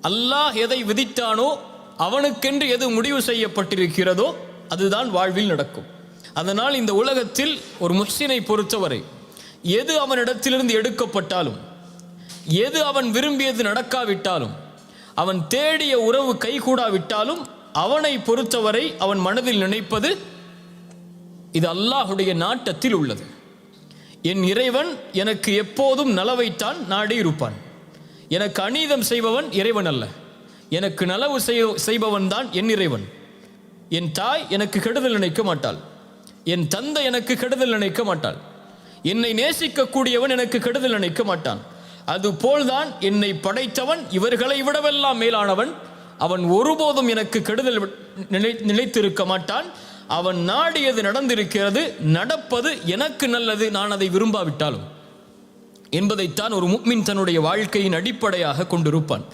அல்லாஹ் எதை விதித்தானோ அவனுக்கென்று எது முடிவு செய்யப்பட்டிருக்கிறதோ அதுதான் வாழ்வில் நடக்கும். அதனால் இந்த உலகத்தில் ஒரு முஹ்சினை பொறுத்தவரை எது அவனிடத்திலிருந்து எடுக்கப்பட்டாலும், எது அவன் விரும்பியது நடக்காவிட்டாலும், அவன் தேடிய உறவு கைகூடாவிட்டாலும், அவனை பொறுத்தவரை அவன் மனதில் நினைப்பது இது அல்லாஹுடைய நாட்டத்தில் உள்ளது. என் இறைவன் எனக்கு எப்போதும் நலவைத்தான் நாடி இருப்பான். எனக்கு அநீதம் செய்பவன் இறைவன் அல்ல, எனக்கு நலவு செய்பவன் தான் என் இறைவன். என் தாய் எனக்கு கெடுதல் நினைக்க மாட்டாள், என் தந்தை எனக்கு கெடுதல் நினைக்க மாட்டாள், என்னை நேசிக்கக்கூடியவன் எனக்கு கெடுதல் நினைக்க மாட்டான். அதுபோல்தான் என்னை படைத்தவன் இவர்களை விடவெல்லாம் மேலானவன். அவன் ஒருபோதும் எனக்கு கெடுதல் நினைத்திருக்க மாட்டான். அவன் நாடியது நடந்திருக்கிறது, நடப்பது எனக்கு நல்லது, நான் அதை விரும்பாவிட்டாலும் என்பதைத்தான் ஒரு முஃமின் தன்னுடைய வாழ்க்கையின் அடிப்படையாக கொண்டிருப்பான்.